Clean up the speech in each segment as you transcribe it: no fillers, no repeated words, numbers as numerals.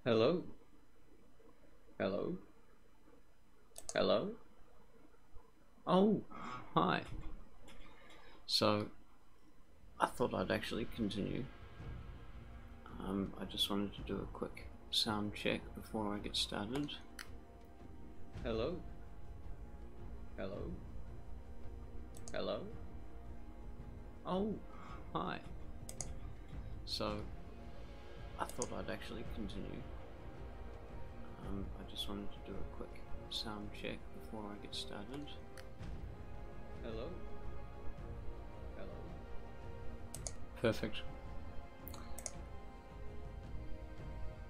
Hello? Hello? Hello? Oh, hi. So, I thought I'd actually continue. I just wanted to do a quick sound check before I get started. Hello? Hello? Hello? Oh, hi. So, I thought I'd actually continue. I just wanted to do a quick sound check before I get started. Hello? Hello? Perfect.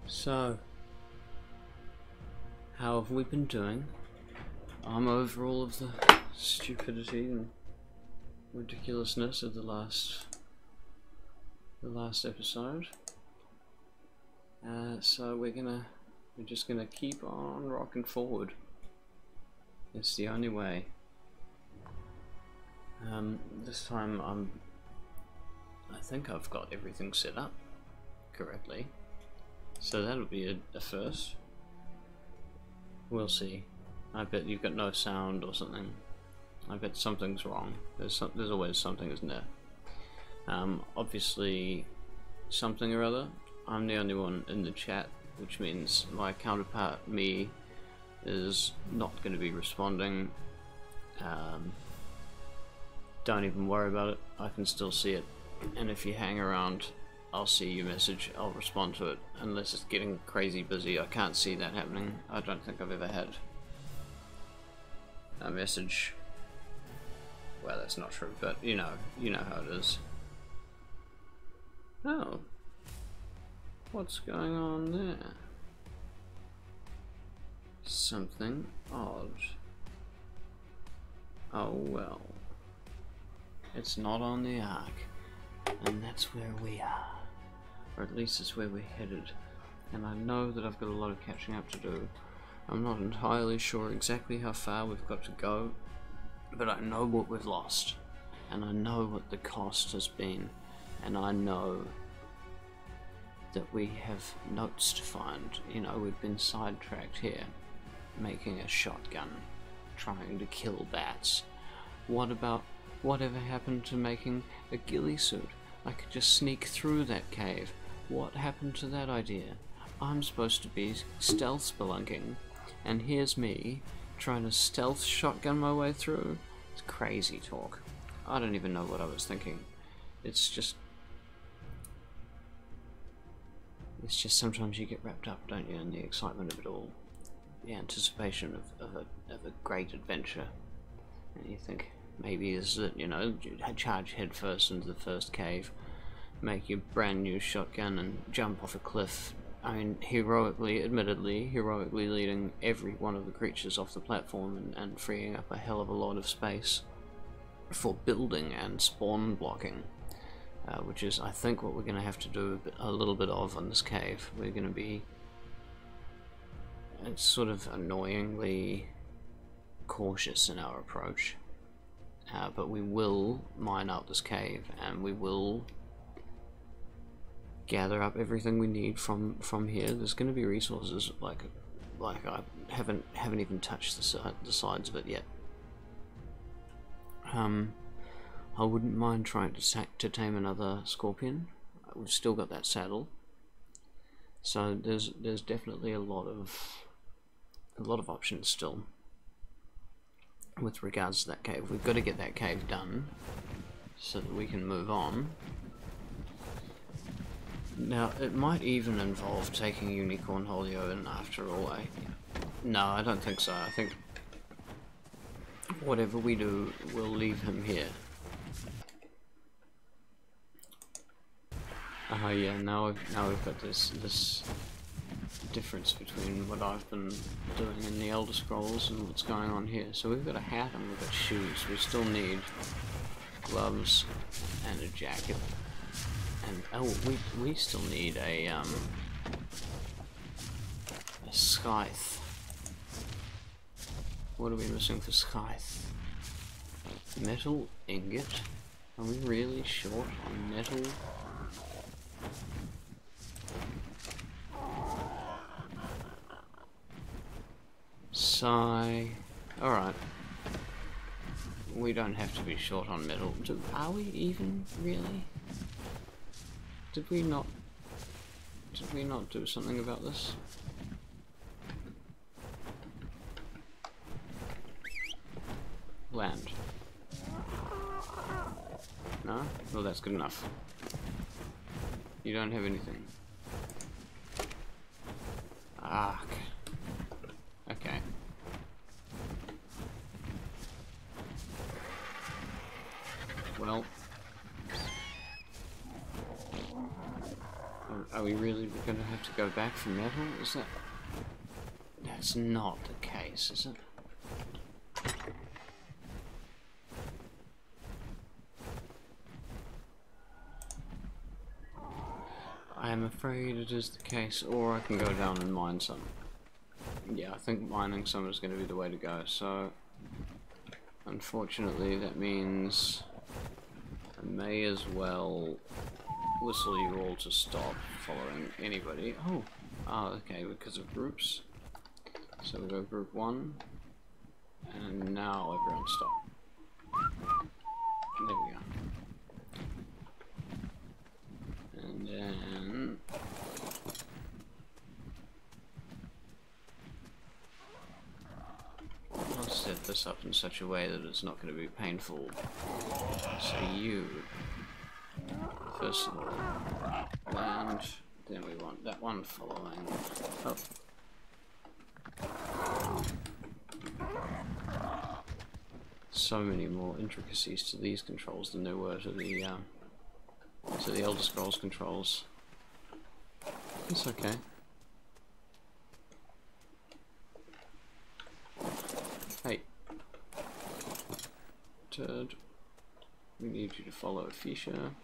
So, how have we been doing? I'm over all of the stupidity and ridiculousness of the last episode. So we're just gonna keep on rocking forward. It's the only way. This time I think I've got everything set up correctly, so that'll be a first. We'll see. I bet you've got no sound or something. I bet something's wrong. There's always something, isn't there? Obviously something or other. I'm the only one in the chat, which means my counterpart, me, is not going to be responding. Don't even worry about it, I can still see it, and if you hang around, I'll see your message, I'll respond to it, unless it's getting crazy busy. I can't see that happening. I don't think I've ever had a message, well, that's not true, but you know how it is. Oh. What's going on there? Something odd. Oh well. It's not on the ark, and that's where we are. Or at least it's where we're headed. And I know that I've got a lot of catching up to do. I'm not entirely sure exactly how far we've got to go, but I know what we've lost. And I know what the cost has been. And I know that we have notes to find. You know, we've been sidetracked here, making a shotgun, trying to kill bats. What about whatever happened to making a ghillie suit? I could just sneak through that cave. What happened to that idea? I'm supposed to be stealth spelunking, and here's me trying to stealth shotgun my way through. It's crazy talk. I don't even know what I was thinking. It's just sometimes you get wrapped up, don't you, in the excitement of it all, the anticipation of a great adventure, and you think maybe is it, you know, charge headfirst into the first cave, make your brand new shotgun and jump off a cliff. I mean, admittedly heroically leading every one of the creatures off the platform and freeing up a hell of a lot of space for building and spawn blocking. Which is, I think, what we're going to have to do a little bit of on this cave. We're going to be sort of annoyingly cautious in our approach, but we will mine out this cave, and we will gather up everything we need from here. There's going to be resources like I haven't even touched the sides of it yet. I wouldn't mind trying to tame another scorpion. We've still got that saddle, so there's definitely a lot of options still with regards to that cave. We've got to get that cave done so that we can move on. Now it might even involve taking Unicorn Holio in after all. No, I don't think so. I think whatever we do, we'll leave him here. Yeah, now we've got this difference between what I've been doing in the Elder Scrolls and what's going on here. So we've got a hat and we've got shoes. We still need gloves and a jacket. And oh, we still need a scythe. What are we missing for scythe? Metal ingot? Are we really short on metal? Sigh. Alright. We don't have to be short on metal. Are we even, really? Did we not do something about this? Land. No? Well, that's good enough. You don't have anything. Ah. Okay. Well. Are we really going to have to go back for metal? Is that... That's not the case, is it? I am afraid it is the case, or I can go down and mine some. Yeah, I think mining some is going to be the way to go, so... Unfortunately, that means... I may as well whistle you all to stop following anybody. Oh, okay, because of groups. So we'll go group 1, and now everyone stop. There we go. And then... I'll set this up in such a way that it's not going to be painful. So you, first of all, land, then we want that one following up. So many more intricacies to these controls than there were to the Elder Scrolls controls. It's okay. Hey. Turd. We need you to follow Fisha.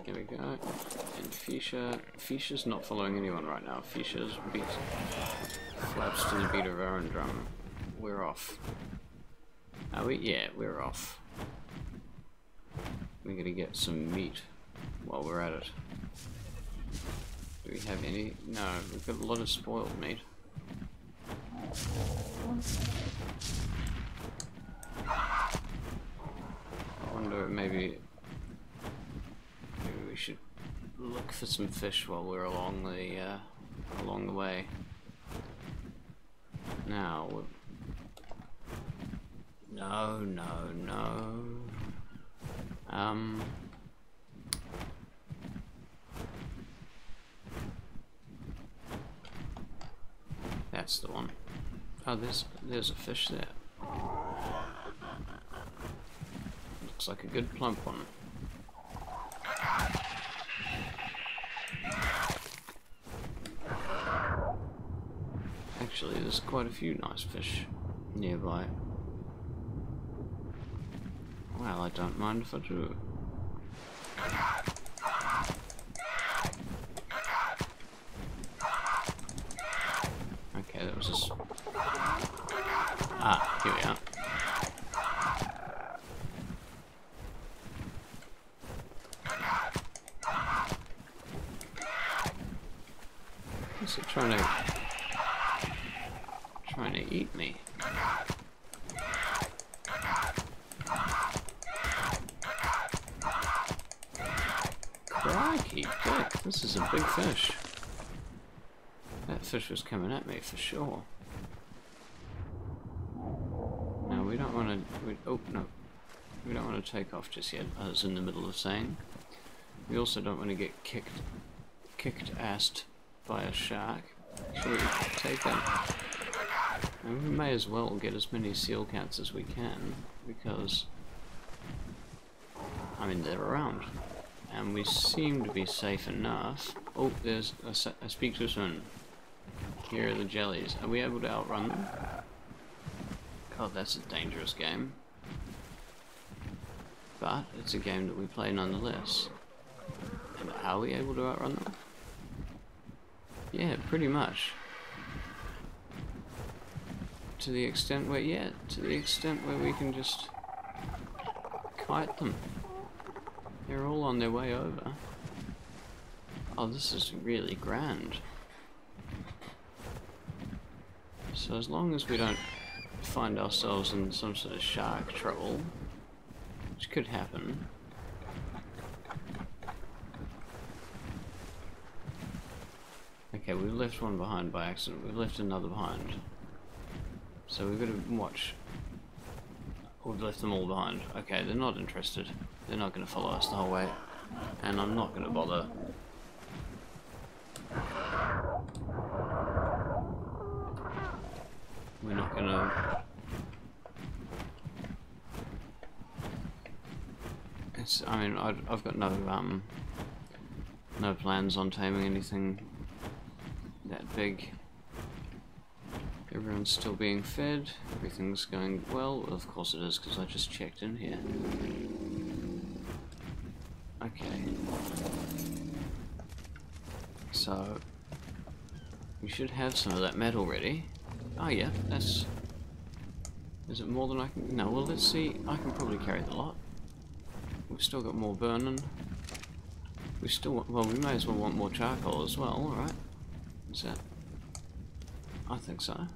There we go. And Fisha's not following anyone right now. Fisha's beat flaps to the beat of our own drum. We're off. Are we? Yeah, we're off. We're gonna get some meat while we're at it. Do we have any? No, we've got a lot of spoiled meat. I wonder maybe we should look for some fish while we're along the way. Now, no. That's the one. Oh, there's a fish there. Looks like a good plump one. Actually, there's quite a few nice fish nearby. Well, I don't mind if I do. Okay, that was just... Ah, here we are. Is it trying to eat me? Crikey, dick, this is a big fish. That fish was coming at me for sure. Now we don't want to. Oh no, we don't want to take off just yet. I was in the middle of saying. We also don't want to get kicked-assed by a shark. Should we take that? And we may as well get as many seal counts as we can, because I mean they're around, and we seem to be safe enough. Oh, there's a speak to soon. Here are the jellies. Are we able to outrun them? God, that's a dangerous game. But it's a game that we play nonetheless. And are we able to outrun them? Yeah, pretty much. To the extent where, yeah, to the extent where we can just kite them. They're all on their way over. Oh, this is really grand. So as long as we don't find ourselves in some sort of shark trouble, which could happen. Okay, we left one behind by accident. We left another behind. So we've got to watch. We've left them all behind. Okay, they're not interested. They're not going to follow us the whole way. And I'm not going to bother. We're not going to... I mean, I've got no plans on taming anything that big. Everyone's still being fed. Everything's going well. Of course it is, because I just checked in here. Okay. So we should have some of that metal ready. Oh yeah, that's... Is it more than I can... No, well let's see. I can probably carry the lot. We've still got more burning. We still want... Well, we may as well want more charcoal as well, right? Is that... I think so.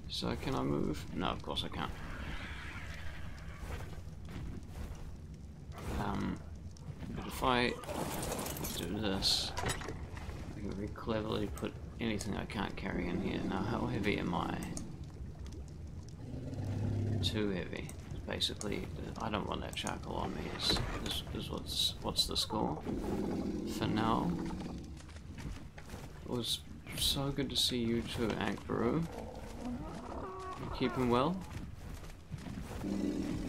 So can I move? No, of course I can't. But if I do this, I can very cleverly put anything I can't carry in here. Now, how heavy am I? Too heavy. Basically, I don't want that charcoal on me. Is what's the score for now? It was so good to see you too, Ankbaru. You keeping well?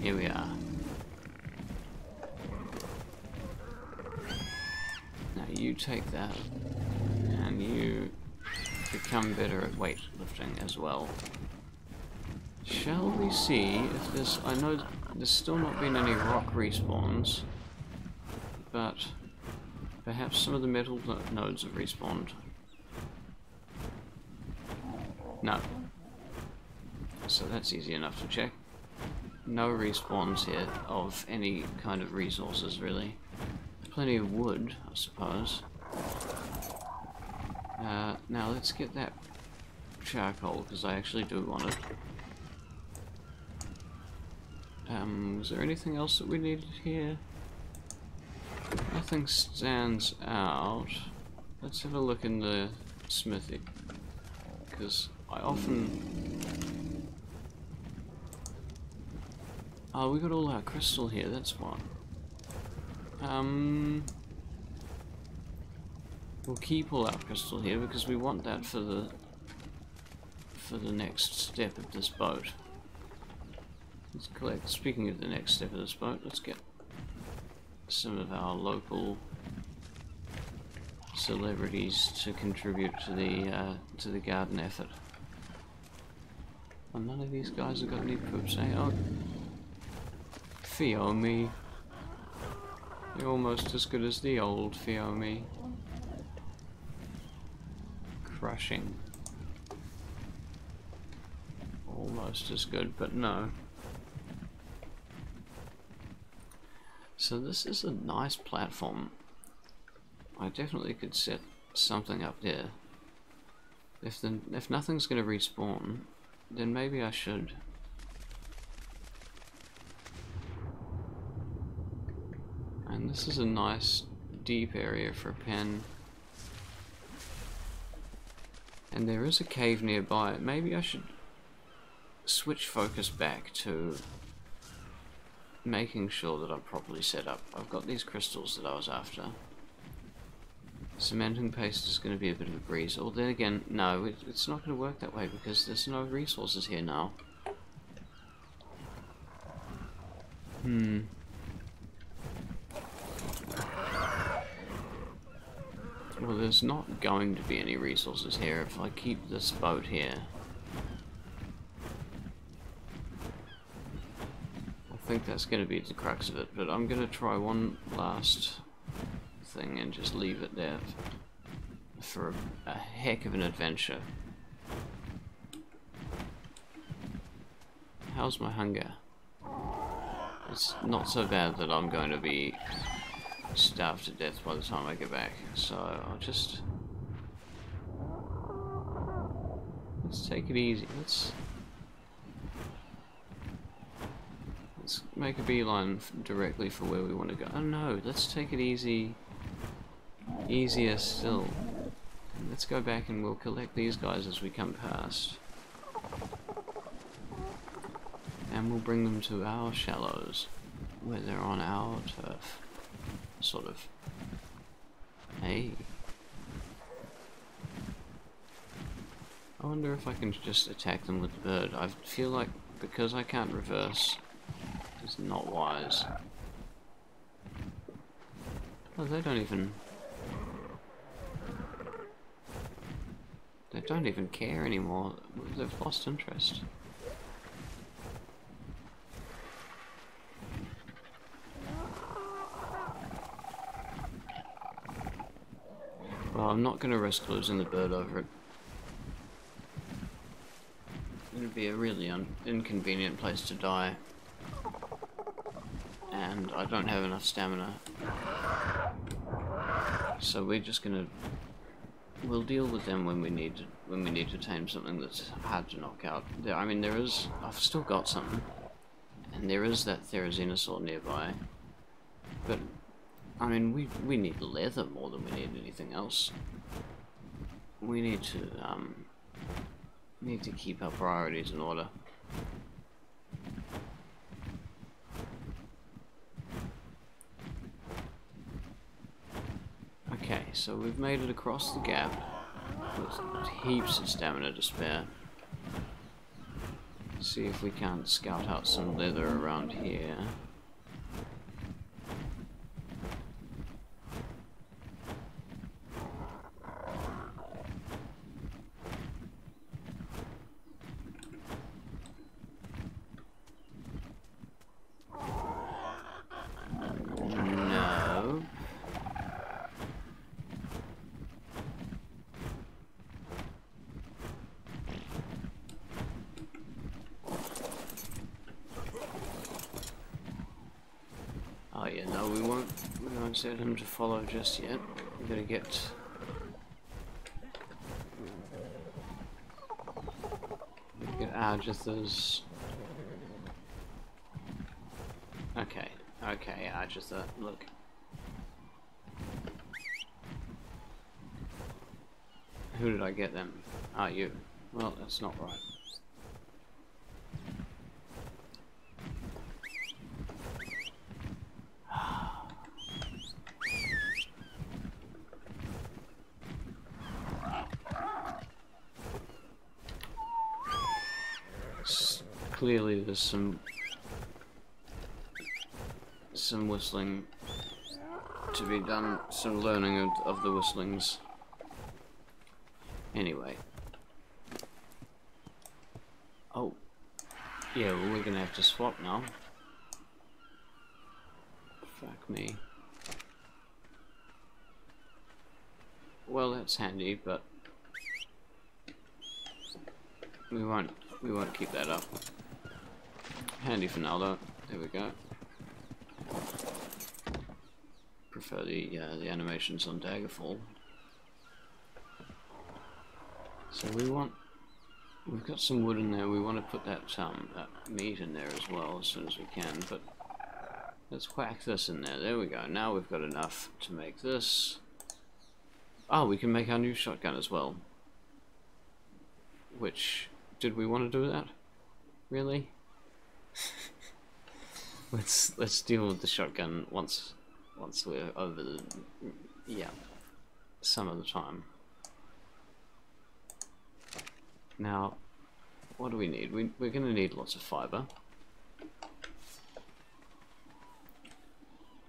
Here we are. Now you take that, and you become better at weightlifting as well. Shall we see if there's... I know there's still not been any rock respawns, but perhaps some of the metal nodes have respawned. No. So that's easy enough to check. No respawns here of any kind of resources, really. Plenty of wood, I suppose. Now let's get that charcoal, because I actually do want it. Was there anything else that we needed here? Nothing stands out. Let's have a look in the smithy, because I often... Oh, we got all our crystal here, that's what. We'll keep all our crystal here because we want that for the next step of this boat. Let's collect, speaking of the next step of this boat, let's get some of our local celebrities to contribute to the garden effort. Well, none of these guys have got any poops, eh? Oh, Fiomi. You're almost as good as the old Fiomi. Crushing. Almost as good, but no. So this is a nice platform. I definitely could set something up there. If nothing's going to respawn, then maybe I should. And this is a nice deep area for a pen. And there is a cave nearby. Maybe I should switch focus back to making sure that I'm properly set up. I've got these crystals that I was after. Cementing paste is going to be a bit of a breeze. Or then again, no, it's not going to work that way because there's no resources here now. Well, there's not going to be any resources here if I keep this boat here. I think that's going to be the crux of it, but I'm going to try one last thing and just leave it there for a heck of an adventure. How's my hunger? It's not so bad that I'm going to be starved to death by the time I get back, so I'll just Let's take it easy. Let's make a beeline directly for where we want to go. Oh no, let's take it easy. Easier still. Let's go back and we'll collect these guys as we come past. And we'll bring them to our shallows, where they're on our turf. Sort of. Hey. I wonder if I can just attack them with the bird. I feel like because I can't reverse, it's not wise. Oh, they don't even care anymore. They've lost interest. Well, I'm not going to risk losing the bird over it. It would be a really inconvenient place to die. And I don't have enough stamina. So we're just going to... We'll deal with them when we need to tame something that's hard to knock out. I mean, I've still got something. And there is that Therizinosaur nearby. But... I mean, we need leather more than we need anything else. We need to keep our priorities in order. Okay, so we've made it across the gap with heaps of stamina to spare. See if we can't scout out some leather around here. Oh yeah, no, we won't set him to follow just yet. We're gonna get... Argithas. Okay, Argitha, look. Who did I get them? Ah, you. Well, that's not right. Clearly there's some whistling to be done, some learning of the whistlings. Anyway. Oh. Yeah, well, we're gonna have to swap now. Fuck me. Well, that's handy, but we won't keep that up. Handy for now, though. There we go. Prefer the animations on Daggerfall. So we've got some wood in there. We want to put that meat in there as well as soon as we can. But let's whack this in there. There we go. Now we've got enough to make this. Oh, we can make our new shotgun as well. Which, did we want to do that? Really? Let's deal with the shotgun once we're over the some of the time. Now, what do we need? We're going to need lots of fiber.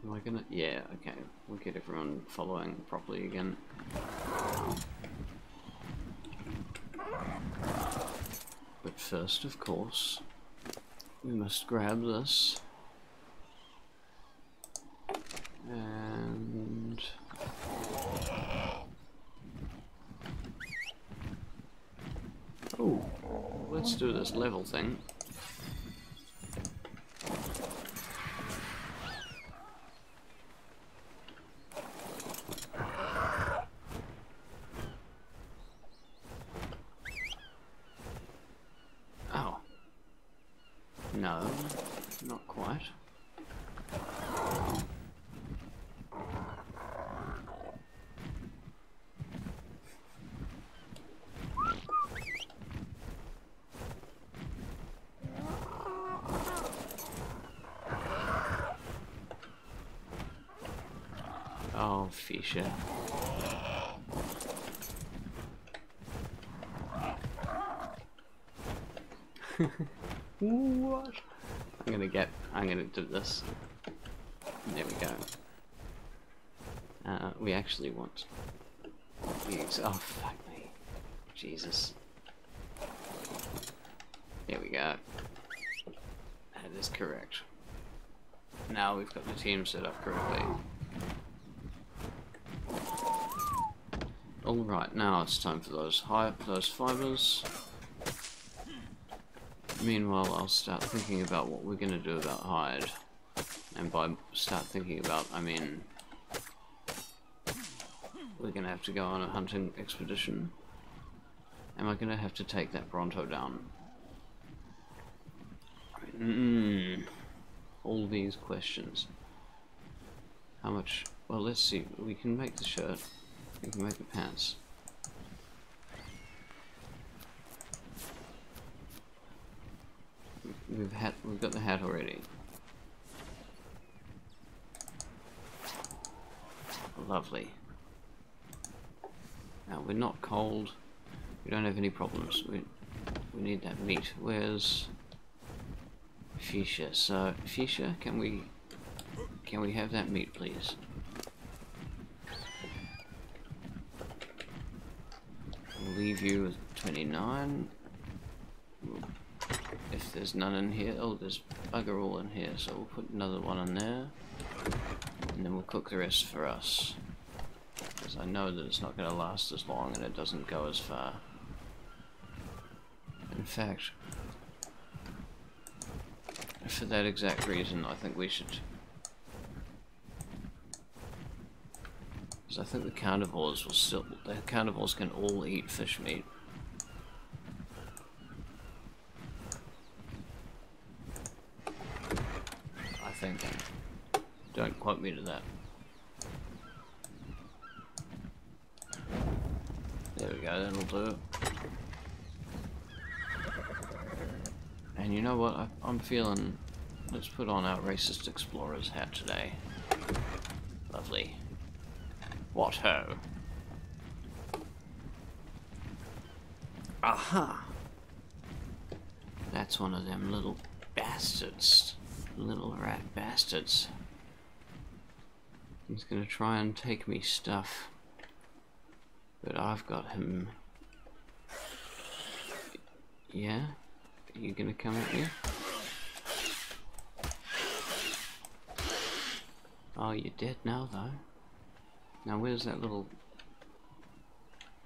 Am I gonna? Yeah, okay. We'll get everyone following properly again. But first, of course, we must grab this. And... oh, let's do this level thing. No, not quite. Oh, Fisher. What? I'm gonna do this. There we go. We actually want oh, fuck me. Jesus. There we go. That is correct. Now we've got the team set up correctly. Alright, now it's time for those fibers. Meanwhile, I'll start thinking about what we're going to do about hide. And by start thinking about, I mean we're going to have to go on a hunting expedition. Am I going to have to take that Bronto down? All these questions. How much? Well, let's see. We can make the shirt. We can make the pants. We've got the hat already. Lovely. Now we're not cold. We don't have any problems. We need that meat. Where's Fisher? So Fisher, can we have that meat, please? We'll leave you with 29. If there's none in here, oh, there's bugger all in here, so we'll put another one in there, and then we'll cook the rest for us, because I know that it's not going to last as long and it doesn't go as far. In fact, for that exact reason, I think we should, because I think the carnivores can all eat fish meat. Don't quote me to that. There we go, that'll do. And you know what, I'm feeling, let's put on our racist explorer's hat today. Lovely. What ho? Aha! That's one of them little bastards. Little rat bastards. He's gonna try and take me stuff, but I've got him. Yeah? Are you gonna come at me? Oh, you're dead now, though. Now, where's that little...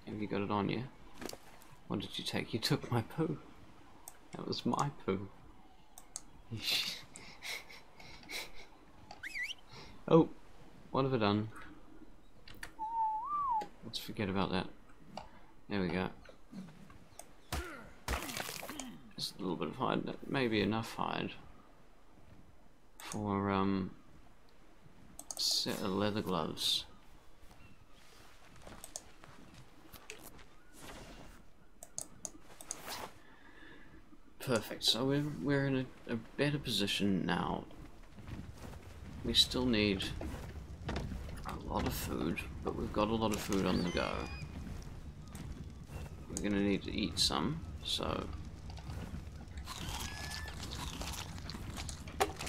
Have you got it on you? What did you take? You took my poo. That was my poo. Oh, what have I done? Let's forget about that. There we go. Just a little bit of hide. That may be enough hide for set of leather gloves. Perfect. So we're in a better position now. We still need a lot of food, but we've got a lot of food on the go. We're gonna need to eat some, so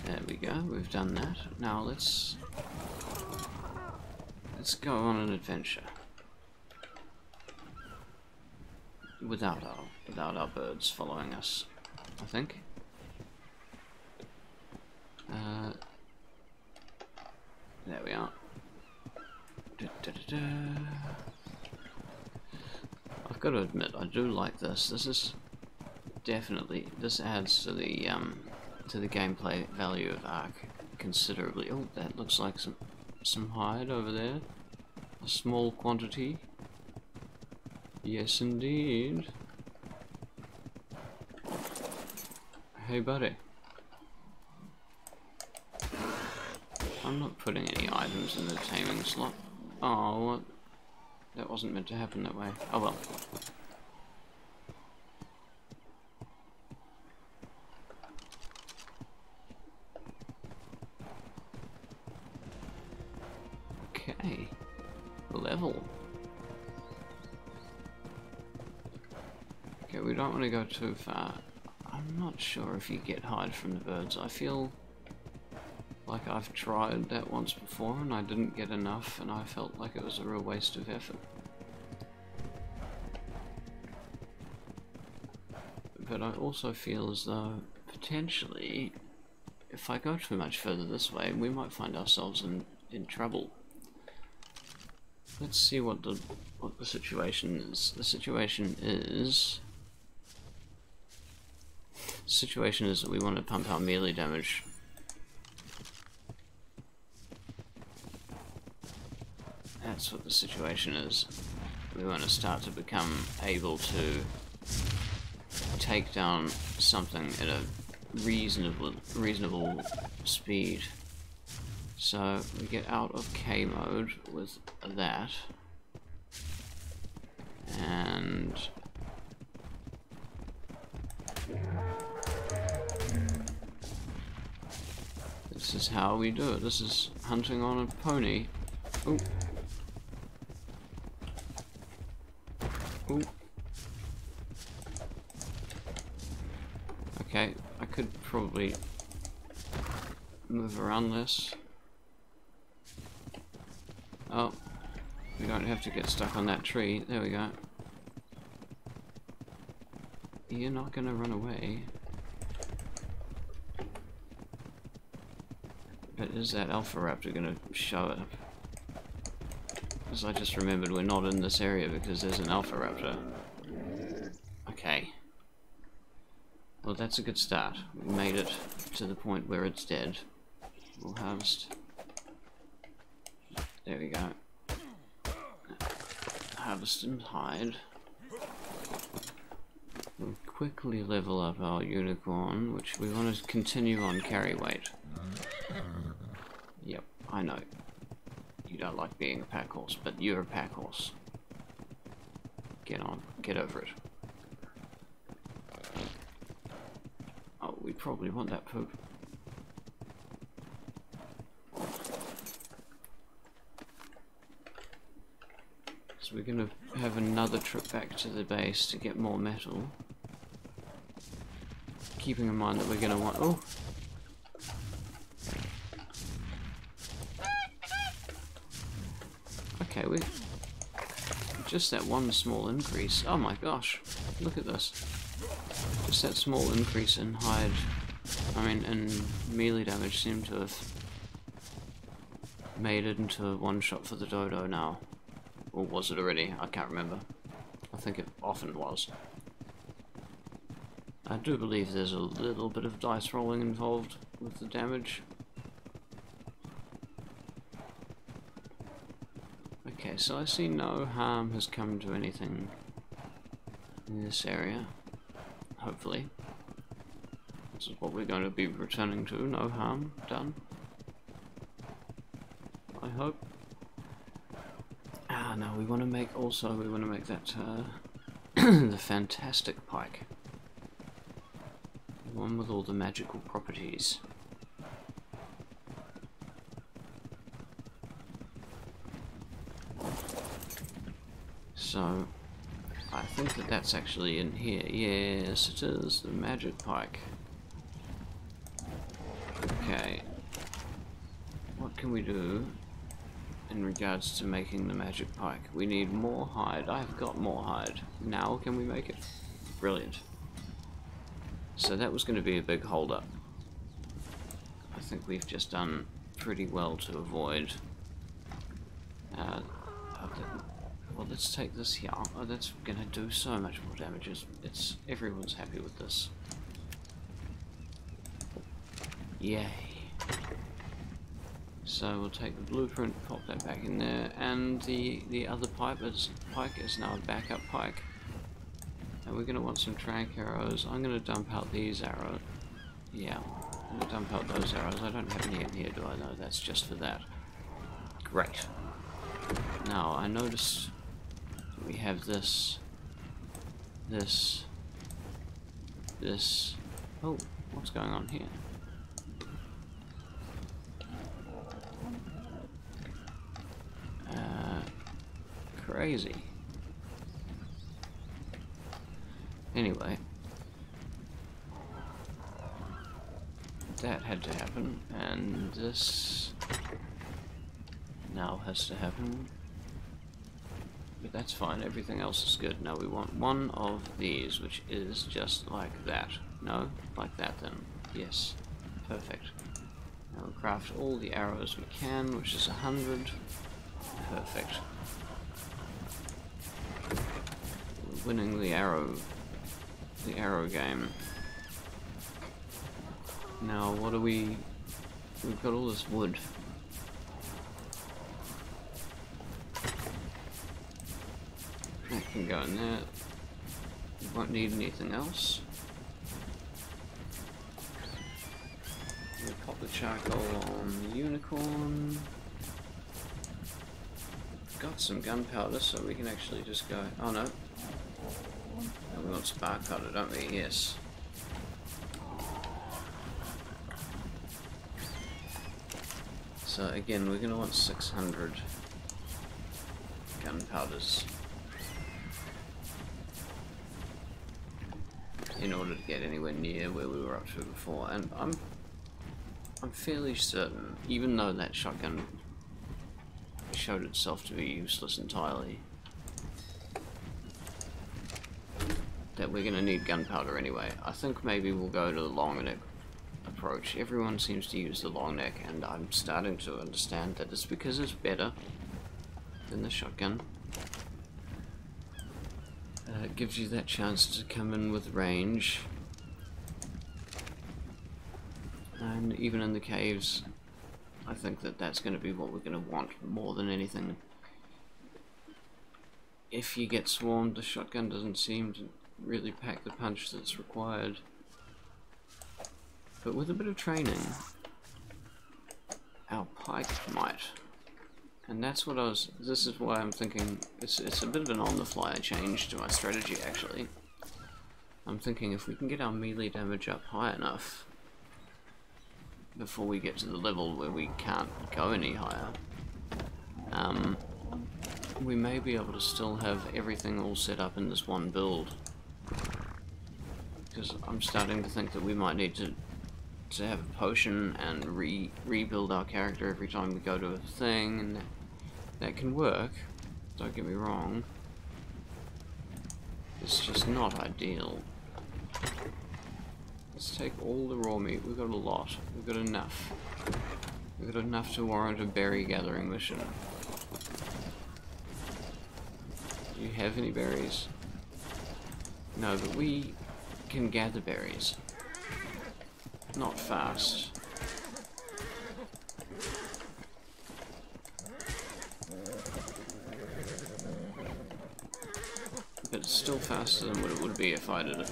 there we go. We've done that. Now let's go on an adventure without our birds following us, I think. There we are. I've got to admit, I do like this. This is definitely, this adds to the gameplay value of Ark considerably. Oh, that looks like some hide over there. A small quantity. Yes, indeed. Hey, buddy. I'm not putting any items in the taming slot. Oh, what? That wasn't meant to happen that way. Oh well. Okay. Level. Okay, we don't want to go too far. I'm not sure if you get hide from the birds. I feel like I've tried that once before and I didn't get enough, and I felt like it was a real waste of effort. But I also feel as though potentially if I go too much further this way we might find ourselves in trouble. Let's see what the situation is. The situation is that we want to pump our melee damage. That's what the situation is. We want to start to become able to take down something at a reasonable speed. So we get out of K mode with that, and this is how we do it. This is hunting on a pony. Ooh. Ooh. Okay, I could probably move around this. Oh, we don't have to get stuck on that tree. There we go. You're not gonna run away. But is that Alpha Raptor gonna show up? Because I just remembered we're not in this area because there's an Alpha Raptor. Okay. Well, that's a good start. We made it to the point where it's dead. We'll harvest. There we go. Harvest and hide. We'll quickly level up our unicorn, which we want to continue on carry weight. Yep, I know. You don't like being a pack horse, but you're a pack horse. Get on, get over it. Oh, we probably want that poop. So we're going to have another trip back to the base to get more metal. Keeping in mind that we're going to want... Oh! Okay, we... Just that one small increase. Oh my gosh. Look at this. Just that small increase in hide... in melee damage seemed to have made it into a one-shot for the dodo now. Or was it already? I can't remember. I think it often was. I do believe there's a little bit of dice rolling involved with the damage. Okay, so I see no harm has come to anything in this area. Hopefully. This is what we're going to be returning to. No harm done. I hope. Ah, no, we want to make that, the fantastic pike. The one with all the magical properties. So, I think that that's actually in here. Yes, it is, the magic pike. Okay. What can we do in regards to making the magic pike? We need more hide. I've got more hide. Now can we make it? Brilliant. So that was going to be a big hold up. I think we've just done pretty well to avoid. Well, let's take this here. Oh, that's going to do so much more damage. Everyone's happy with this. Yay. So we'll take the blueprint, pop that back in there, and the other pike is now a backup pike. And we're going to want some trank arrows. I'm going to dump out these arrows. Yeah, I'll dump out those arrows. I don't have any in here, do I? No, that's just for that. Great. Now, I noticed we have this. Oh, what's going on here? Crazy. Anyway. That had to happen, and this now has to happen. But that's fine, everything else is good. Now we want one of these, which is just like that. No? Like that then. Yes. Perfect. Now we'll craft all the arrows we can, which is 100. Perfect. We're winning the arrow game. Now what do we've got all this wood. That can go in there. We won't need anything else. We'll pop the charcoal on the unicorn. Got some gunpowder, so we can actually just go. Oh no. We want spark powder, don't we? Yes. So again, we're going to want 600 gunpowders in order to get anywhere near where we were up to before. And I'm fairly certain, even though that shotgun showed itself to be useless entirely, that we're going to need gunpowder anyway. I think maybe we'll go to the long neck approach. Everyone seems to use the long neck, and I'm starting to understand that it's because it's better than the shotgun. It gives you that chance to come in with range, and even in the caves I think that that's going to be what we're going to want more than anything. If you get swarmed, the shotgun doesn't seem to really pack the punch that's required. But with a bit of training, our pike might. And that's what this is why I'm thinking, it's a bit of an on-the-fly change to my strategy actually. I'm thinking if we can get our melee damage up high enough, before we get to the level where we can't go any higher, we may be able to still have everything all set up in this one build. Because I'm starting to think that we might need to have a potion and rebuild our character every time we go to a thing, and that can work, don't get me wrong. It's just not ideal. Let's take all the raw meat. We've got a lot. We've got enough. We've got enough to warrant a berry gathering mission. Do you have any berries? No, but we can gather berries. Not fast. But it's still faster than what it would be if I did it.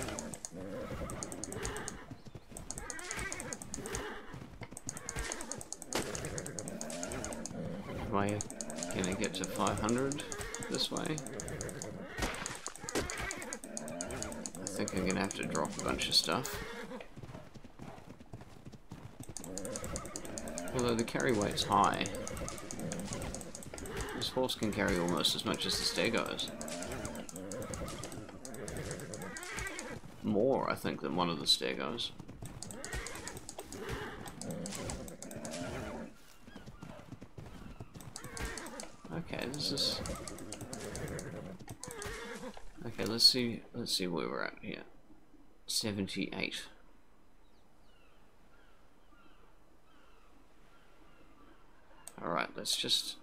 Am I gonna get to 500 this way? I think I'm gonna have to drop a bunch of stuff. Although the carry weight's high. This horse can carry almost as much as the stegos. More, I think, than one of the stegos. Okay, this is... Okay, let's see where we're at here. 78. Alright, let's just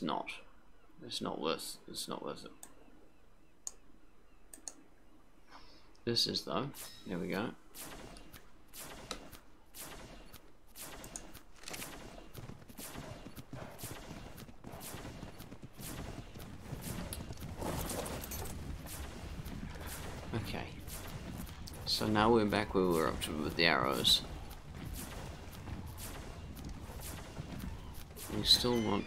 not. It's not worth it. This is though. There we go. So now we're back where we were up to with the arrows. We still want...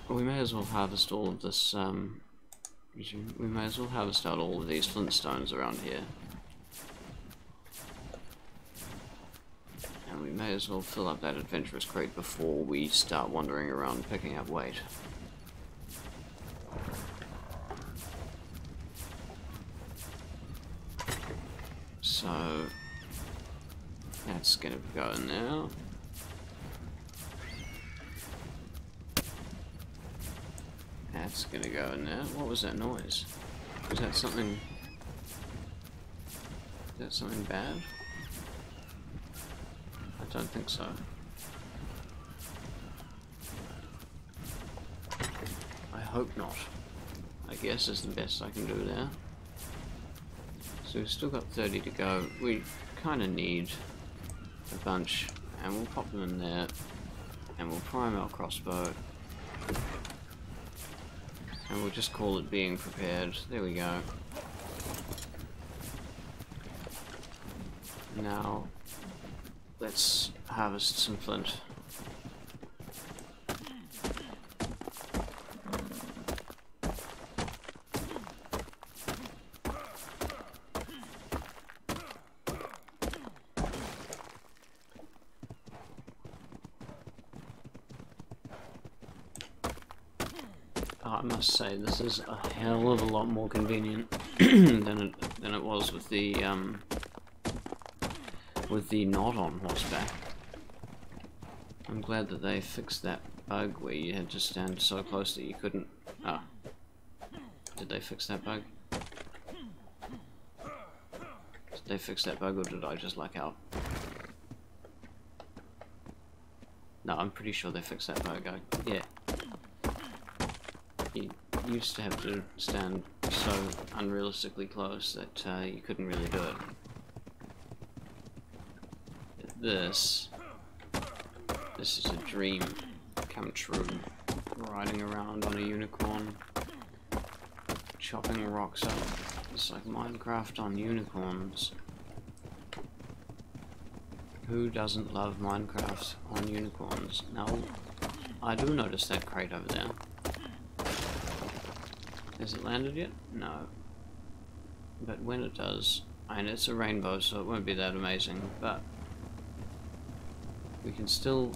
We may as well harvest all of this, we may as well harvest out all of these flintstones around here. And we may as well fill up that adventurous crate before we start wandering around picking up weight. So... that's gonna go in there. That's gonna go in there. What was that noise? Was that something... is that something bad? I don't think so. I hope not. I guess is the best I can do there. So we've still got 30 to go. We kind of need a bunch, and we'll pop them in there, and we'll prime our crossbow. And we'll just call it being prepared. There we go. Now, let's harvest some flint. I must say, this is a hell of a lot more convenient than it was with the not on horseback. I'm glad that they fixed that bug where you had to stand so close that you couldn't. Ah, did they fix that bug? Did they fix that bug, or did I just luck out? No, I'm pretty sure they fixed that bug. Yeah. You used to have to stand so unrealistically close that you couldn't really do it. This is a dream come true. Riding around on a unicorn, chopping rocks up. It's like Minecraft on unicorns. Who doesn't love Minecraft on unicorns? Now, I do notice that crate over there. Has it landed yet? No. But when it does, and it's a rainbow, so it won't be that amazing, but we can still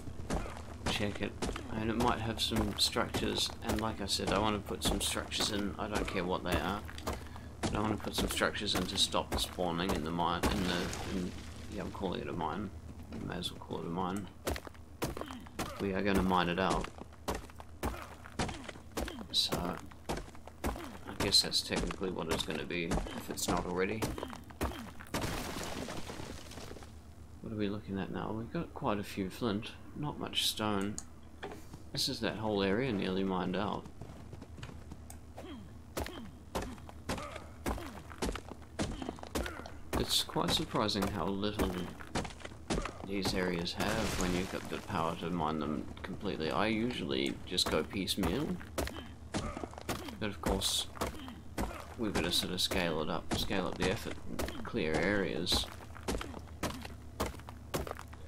check it, and it might have some structures, and like I said, I want to put some structures in. I don't care what they are, but I want to put some structures in to stop the spawning in the mine, yeah, I'm calling it a mine. I may as well call it a mine. We are going to mine it out. So I guess that's technically what it's going to be, if it's not already. What are we looking at now? We've got quite a few flint, not much stone. This is that whole area nearly mined out. It's quite surprising how little these areas have when you've got the power to mine them completely. I usually just go piecemeal, but of course we've got to sort of scale up the effort and clear areas.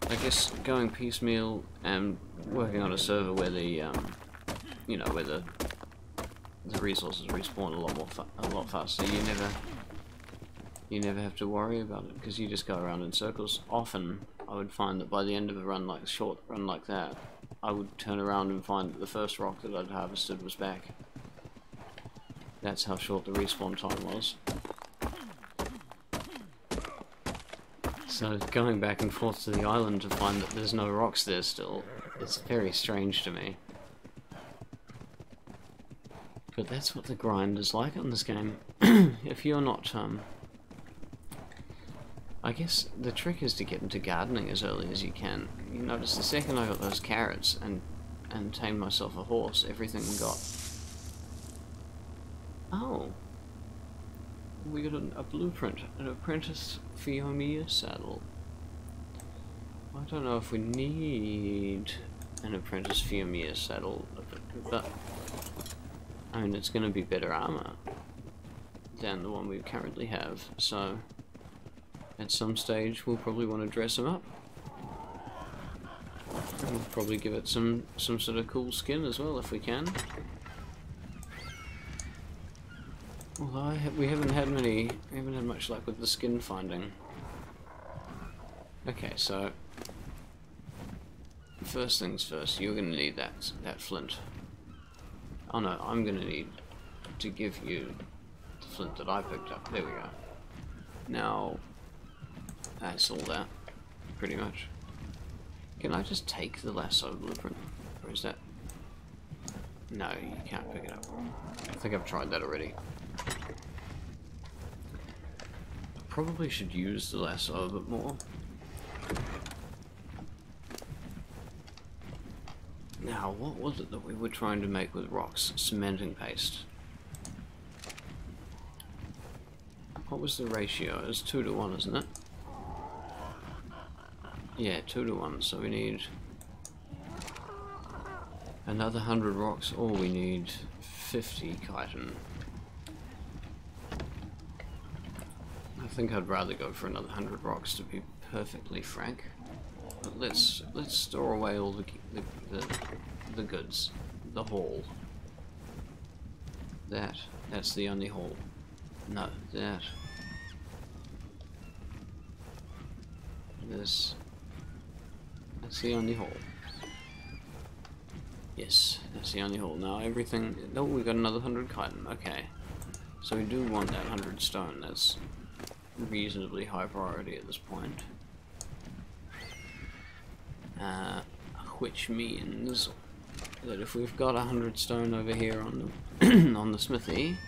I guess going piecemeal and working on a server where the you know, where the resources respawn a lot faster, you never have to worry about it because you just go around in circles. Often I would find that by the end of a run, like short run like that, I would turn around and find that the first rock that I'd harvested was back. That's how short the respawn time was. So going back and forth to the island to find that there's no rocks there still, it's very strange to me. But that's what the grind is like on this game. If you're not, I guess the trick is to get into gardening as early as you can. You notice the second I got those carrots and tamed myself a horse, everything got... Oh! We got a blueprint, an apprentice Fiomia saddle. I don't know if we need an apprentice Fiomia saddle, but I mean, it's going to be better armor than the one we currently have, so At some stage, we'll probably want to dress him up. And we'll probably give it some sort of cool skin as well, if we can. Although we haven't had much luck with the skin finding. Okay, so first things first, you're going to need that flint. Oh no, I'm going to need to give you the flint that I picked up. There we go. Now, that's all that, pretty much. Can I just take the lasso blueprint? Or is that... No, you can't pick it up. I think I've tried that already. I probably should use the lasso a bit more. Now, what was it that we were trying to make with rocks? Cementing paste. What was the ratio? It's 2 to 1, isn't it? Yeah, 2 to 1, so we need another 100 rocks, or we need 50 chitin. I think I'd rather go for another 100 rocks, to be perfectly frank. But let's store away all the goods, the haul. That's the only haul. No, that. This. That's the only haul. Yes, that's the only haul. Now everything. Oh, we got another 100 chitin. Okay, so we do want that 100 stone. That's reasonably high priority at this point. Which means that if we've got 100 stone over here on the on the smithy,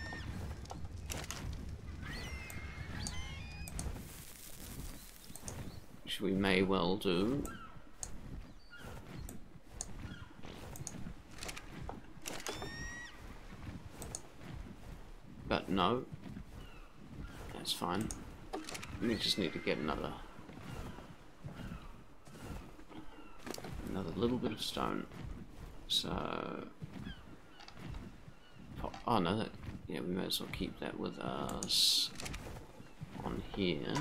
which we may well do, but no, that's fine. We just need to get another little bit of stone. So, oh no, yeah, we may as well keep that with us on here.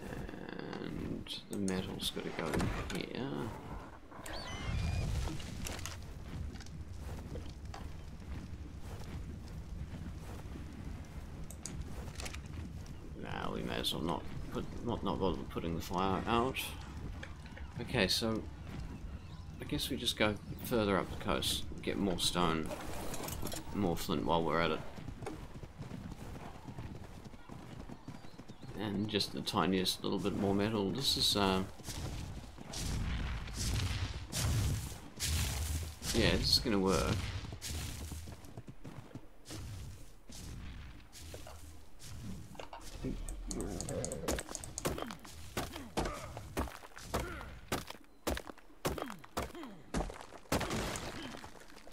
And the metal's got to go in here. Now we may as well not bother putting the fire out. Okay, so I guess we just go further up the coast, get more stone, more flint while we're at it. And just the tiniest little bit more metal. This is yeah, this is gonna work.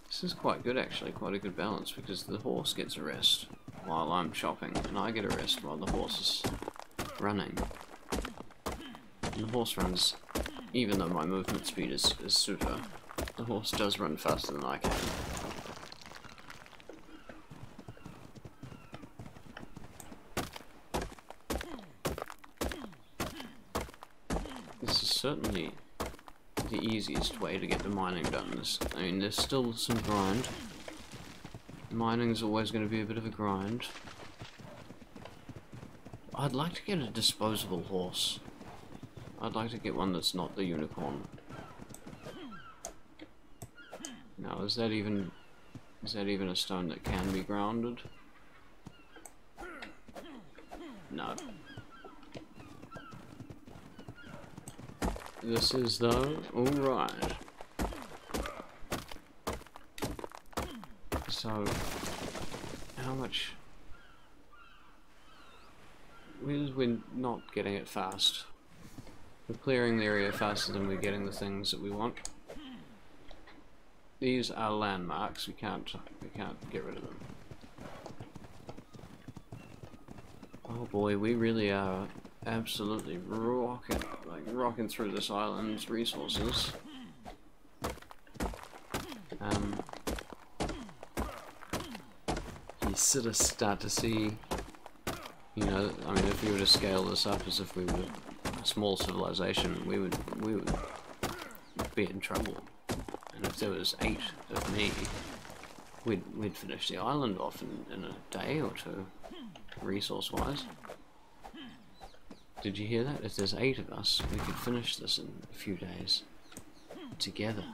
This is quite good actually, quite a good balance, because the horse gets a rest while I'm chopping, and I get a rest while the horse is running. And the horse runs, even though my movement speed is super, the horse does run faster than I can. This is certainly the easiest way to get the mining done. I mean, there's still some grind. Mining's always going to be a bit of a grind. I'd like to get a disposable horse. I'd like to get one that's not the unicorn. Now, is that even a stone that can be grounded? No. This is though, alright. So, how much? We're not getting it fast. We're clearing the area faster than we're getting the things that we want. These are landmarks, we can't get rid of them. Oh boy, we really are absolutely rocking through this island's resources. You sort of start to see You know, I mean, if we were to scale this up as if we were a small civilization, we would be in trouble. And if there was 8 of me, we'd finish the island off in a day or two, resource-wise. Did you hear that? If there's 8 of us, we could finish this in a few days together.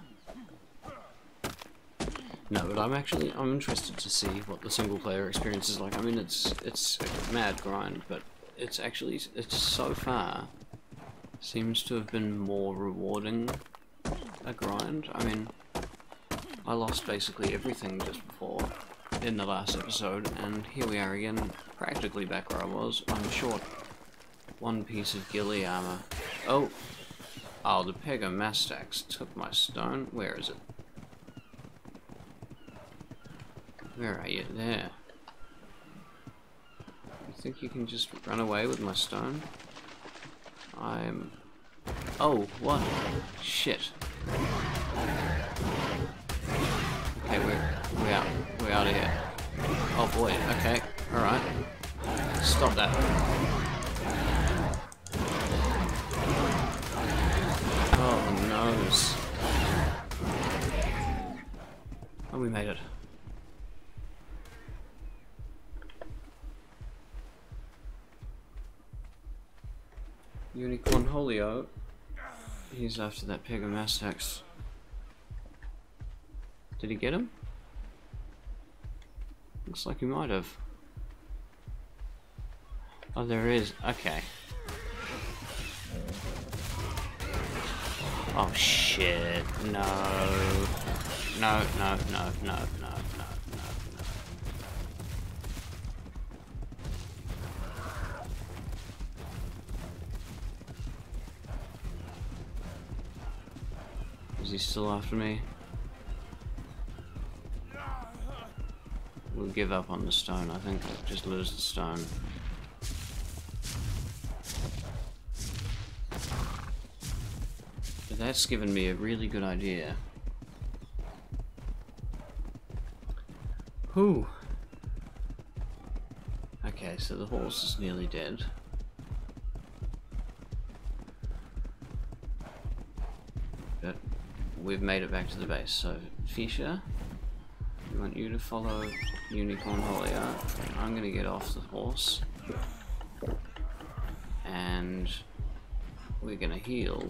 No, but I'm interested to see what the single player experience is like. I mean, it's a mad grind, but it's so far seems to have been more rewarding a grind. I mean, I lost basically everything just before in the last episode, and here we are again, practically back where I was. I'm short 1 piece of ghillie armor. Oh, the Pegomastax took my stone. Where is it? Where are you? There. You think you can just run away with my stone? Oh, what? Shit. Okay, we're out of here. Oh boy, okay, alright. Stop that. Oh, noes. Oh, we made it. Unicorn Holio. He's after that Pegomastax. Did he get him? Looks like he might have. Oh, there is. Okay. Oh shit. No. No, no, no, no, no, no, no, no. Is he still after me? We'll give up on the stone, I think. Just lose the stone. But that's given me a really good idea. Whew. Okay, so the horse is nearly dead. But we've made it back to the base, so Fisha, we want you to follow Unicorn Holia. I'm gonna get off the horse. And we're gonna heal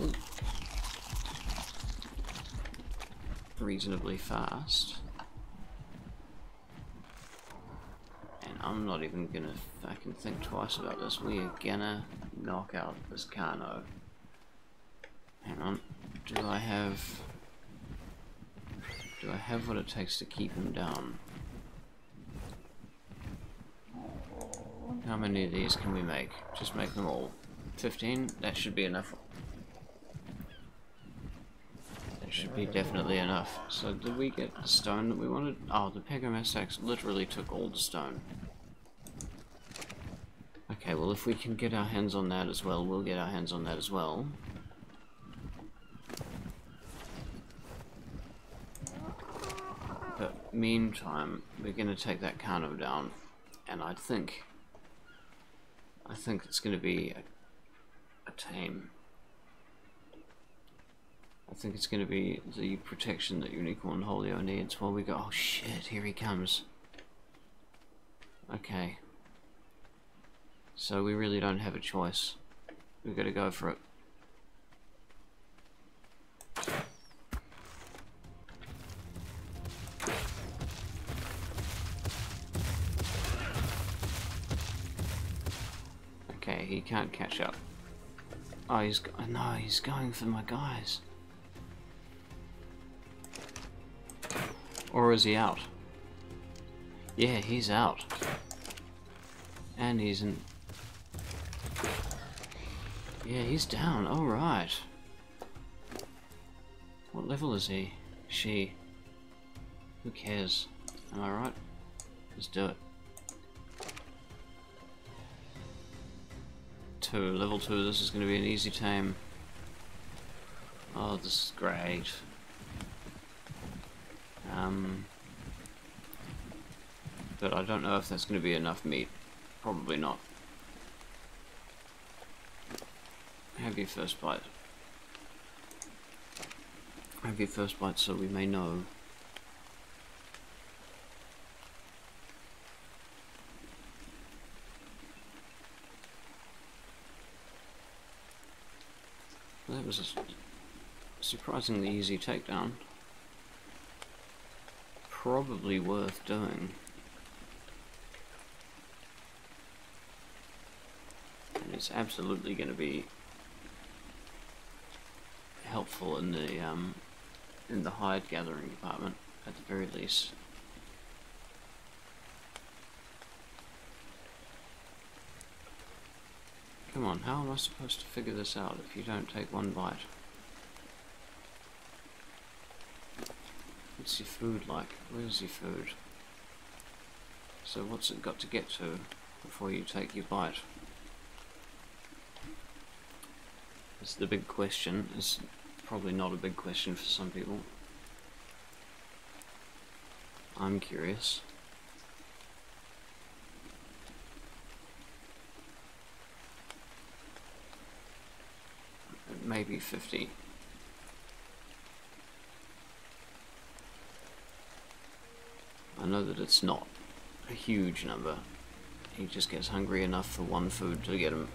reasonably fast. And I'm not even gonna fucking think twice about this. We are gonna knock out this Carno. Hang on. Do I have what it takes to keep him down? How many of these can we make? Just make them all. 15? That should be enough. That should be definitely enough. So did we get the stone that we wanted? Oh, the Pegomastax literally took all the stone. Okay, well if we can get our hands on that as well, we'll get our hands on that as well. But meantime, we're gonna take that Carno down, and I think it's gonna be a tame. I think it's gonna be the protection that Unicorn Holio needs while we go. Oh shit, here he comes. Okay. So we really don't have a choice. We've got to go for it. Okay, he can't catch up. Oh, no, he's going for my guys. Or is he out? Yeah, he's out. And he's in... Yeah, he's down. All right. What level is he? She? Who cares? Am I right? Let's do it. 2. Level 2. This is going to be an easy tame. Oh, this is great. But I don't know if that's going to be enough meat. Probably not. Have your first bite. Have your first bite so we may know. That was a surprisingly easy takedown. Probably worth doing. And it's absolutely going to be helpful in the hide gathering department, at the very least. Come on, how am I supposed to figure this out if you don't take one bite? What's your food like? Where's your food? So what's it got to get to before you take your bite? It's the big question. It's probably not a big question for some people. I'm curious. Maybe 50. I know that it's not a huge number. He just gets hungry enough for one food to get him.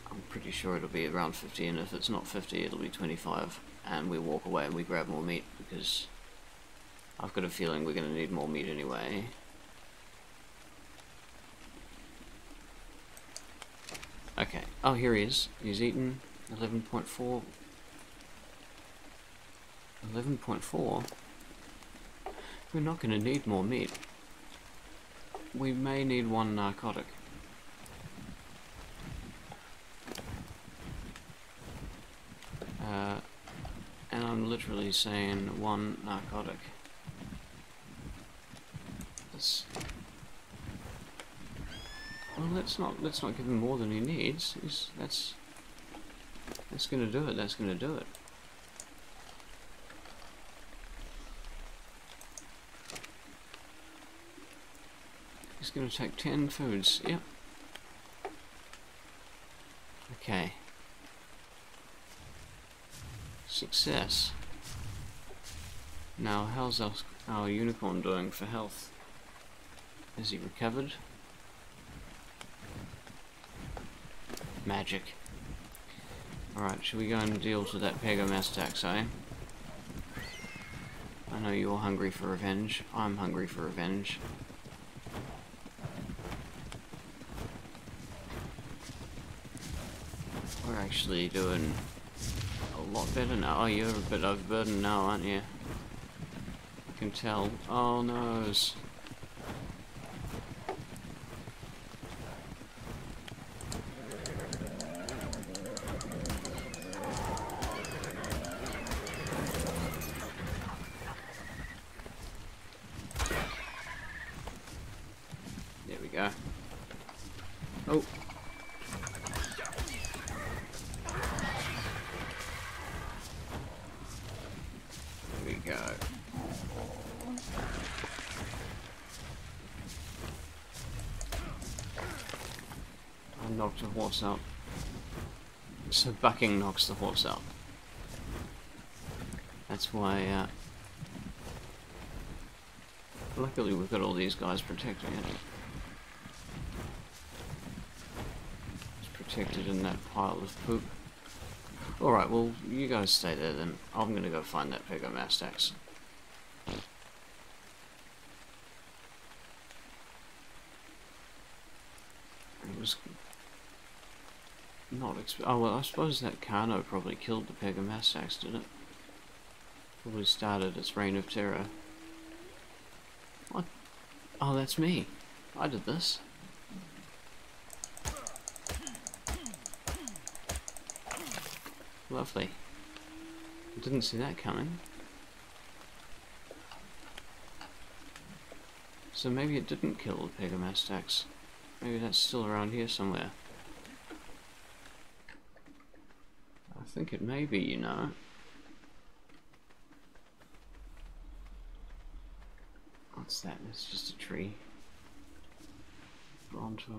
I'm pretty sure it'll be around 50, and if it's not 50 it'll be 25, and we walk away and we grab more meat, because I've got a feeling we're going to need more meat anyway. Okay, oh, here he is. He's eaten 11.4. 11.4? We're not going to need more meat. We may need one narcotic. And I'm literally saying one narcotic. Well, let's not give him more than he needs. That's gonna do it. That's gonna do it. He's gonna take 10 foods. Yep. Okay. Success. Now, how's our unicorn doing for health? Is he recovered? Magic. Alright, should we go and deal to that Pegomastax, eh? I know you're hungry for revenge. I'm hungry for revenge. We're actually doing a lot better now. Oh, you're a bit overburdened now, aren't you? I can tell. Oh, noes. There we go. Oh. There we go. I knocked a horse out. So bucking knocks the horse out. That's why, luckily we've got all these guys protecting it. It's protected in that pile of poop. Alright, well, you guys stay there then. I'm gonna go find that Pegomastax. It was not oh, well, I suppose that Carno probably killed the Pegomastax, did it? Probably started its reign of terror. What? Oh, that's me. I did this. Lovely. I didn't see that coming. So maybe it didn't kill the Pegomastax. Maybe that's still around here somewhere. I think it may be, you know. What's that? It's just a tree. Bronto.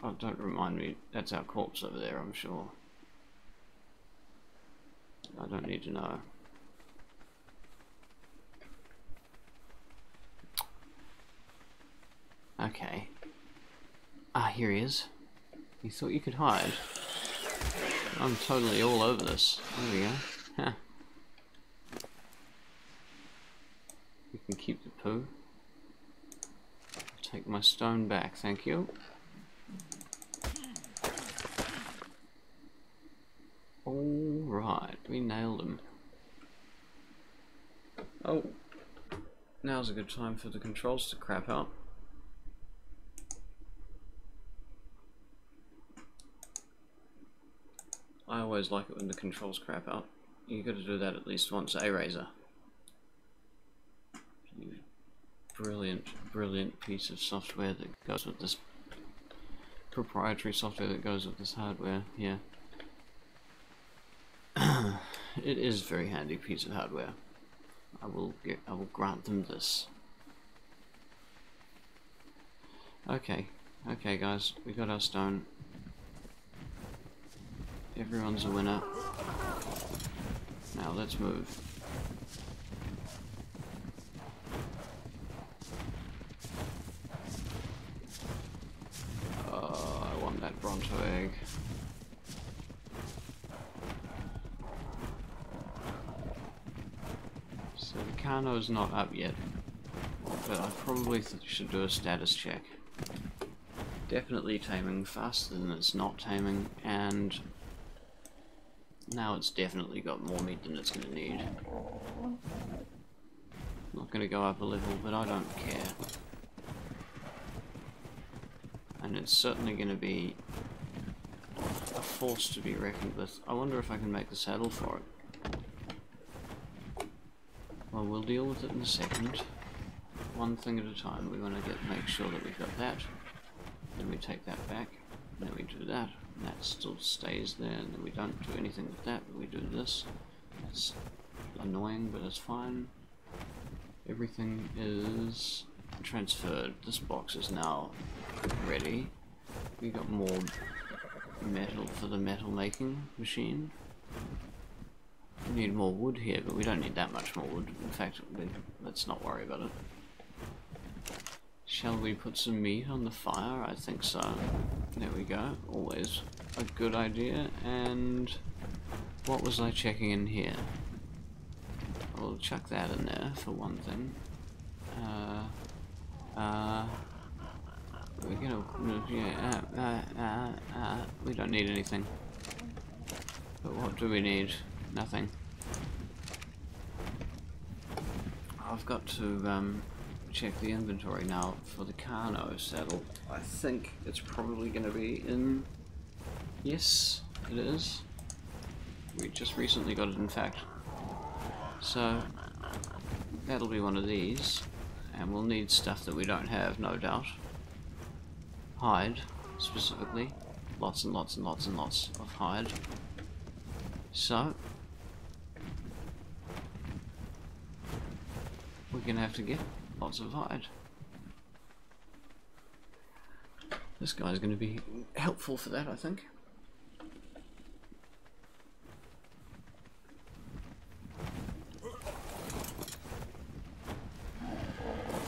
Oh, don't remind me. That's our corpse over there, I'm sure. I don't need to know. Okay. Ah, here he is. You thought you could hide? I'm totally all over this. There we go. Huh. You can keep the poo. Take my stone back, thank you. Alright, we nailed him. Oh, now's a good time for the controls to crap out. I always like it when the controls crap out. You gotta do that at least once, Razor? You brilliant, brilliant piece of software that goes with this proprietary software that goes with this hardware. Yeah. It is a very handy piece of hardware. I will grant them this. Okay, guys, we got our stone. Everyone's a winner. Now let's move. I want that Bronto egg. So the Carno's not up yet, but I probably should do a status check. Definitely taming faster than it's not taming, and now it's definitely got more meat than it's going to need. Not going to go up a level, but I don't care. And it's certainly going to be a force to be reckoned with. I wonder if I can make the saddle for it. Well, we'll deal with it in a second. One thing at a time. We want to make sure that we've got that. Then we take that back. Then we do that. And that still stays there. And then we don't do anything with that. But we do this. That's annoying, but it's fine. Everything is transferred. This box is now ready. We got more metal for the metal making machine. We need more wood here, but we don't need that much more wood. In fact, let's not worry about it. Shall we put some meat on the fire? I think so. There we go. Always a good idea. And what was I checking in here? I'll chuck that in there for one thing. We're gonna, we don't need anything. But what do we need? Nothing. I've got to check the inventory now for the Carno saddle. I think it's probably going to be in... Yes, it is. We just recently got it, in fact. So that'll be one of these, and we'll need stuff that we don't have, no doubt. Hide, specifically. Lots and lots and lots and lots of hide. So we're gonna have to get lots of hide. This guy's gonna be helpful for that, I think.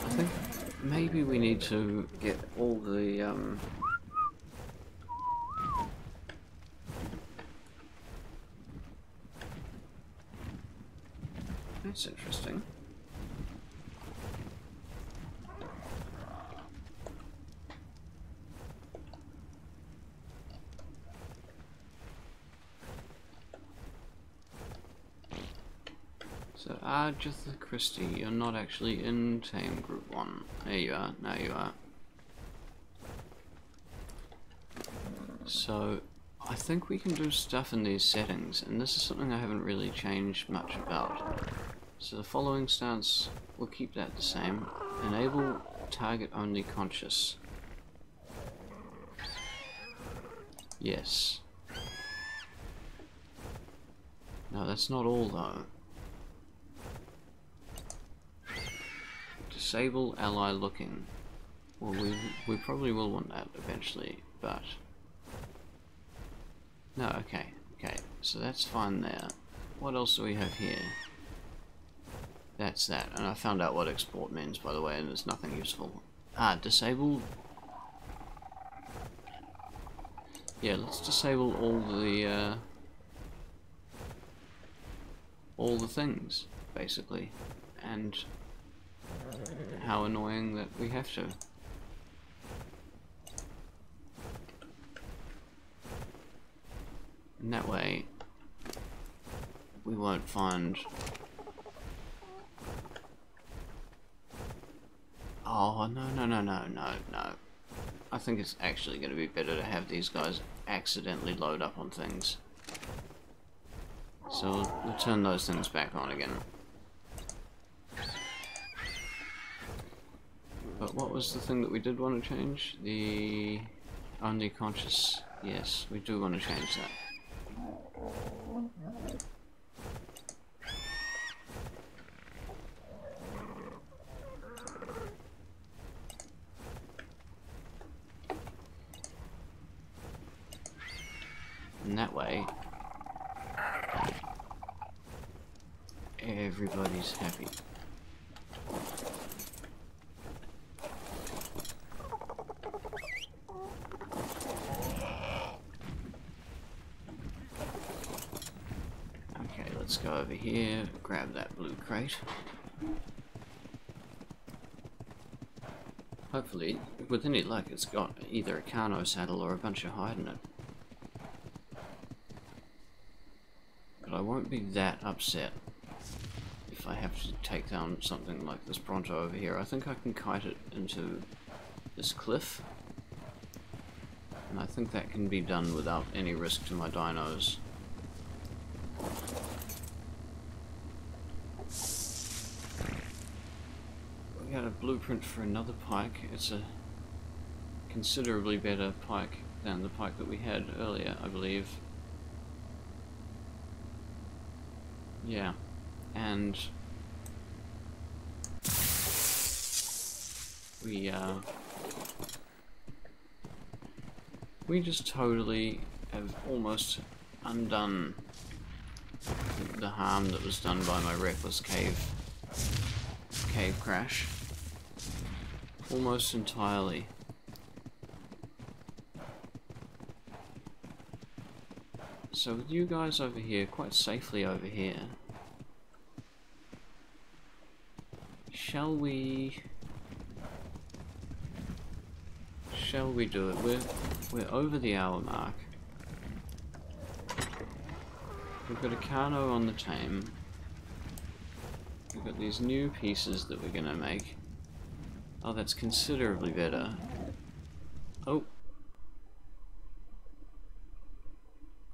I think maybe we need to get all the that's interesting. So, Agatha Christie, you're not actually in Tame Group 1. There you are, now you are. So, I think we can do stuff in these settings, and this is something I haven't really changed much about. So the following stance, we'll keep that the same. Enable target only conscious. Yes. No, that's not all though. Disable ally looking. Well, we probably will want that eventually. but... No, okay, okay, so that's fine there. What else do we have here? That's that, and I found out what export means, by the way, and it's nothing useful. Ah, disable... Yeah, let's disable all the things, basically, and how annoying that we have to. And that way, we won't find... Oh, no. I think it's actually going to be better to have these guys accidentally load up on things. So we'll turn those things back on again. But what was the thing that we did want to change? The only conscious... Yes, we do want to change that. And that way, everybody's happy. Okay, let's go over here, grab that blue crate. Hopefully, with any luck, it's got either a Kano saddle or a bunch of hide in it. But I won't be that upset if I have to take down something like this Bronto over here. I think I can kite it into this cliff, and I think that can be done without any risk to my dinos. We got a blueprint for another pike. It's a considerably better pike than the pike that we had earlier, I believe. Yeah, and we just totally have almost undone the harm that was done by my reckless cave crash. Almost entirely. So with you guys over here, quite safely over here, shall we do it? We're over the hour mark. We've got a Kano on the tame. We've got these new pieces that we're gonna make. Oh, that's considerably better. Oh,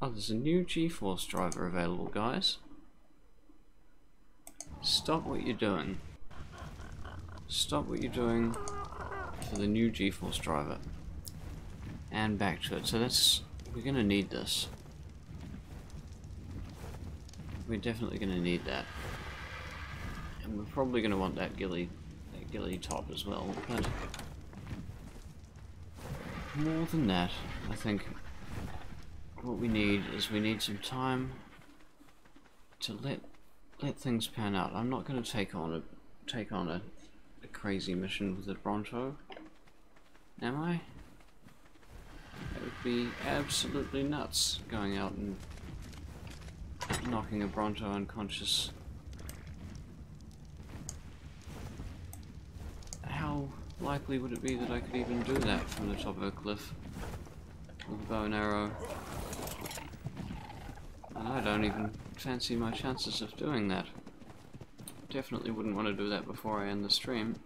there's a new G-Force driver available, guys. Stop what you're doing. Stop what you're doing for the new G-Force driver. And back to it. So we're gonna need this. We're definitely gonna need that. And we're probably gonna want that ghillie top as well, but more than that, I think what we need is some time to let things pan out. I'm not going to take on a crazy mission with the Bronto, am I? That would be absolutely nuts, going out and knocking a Bronto unconscious. How likely would it be that I could even do that from the top of a cliff with a bow and arrow? And I don't even fancy my chances of doing that. Definitely wouldn't want to do that before I end the stream.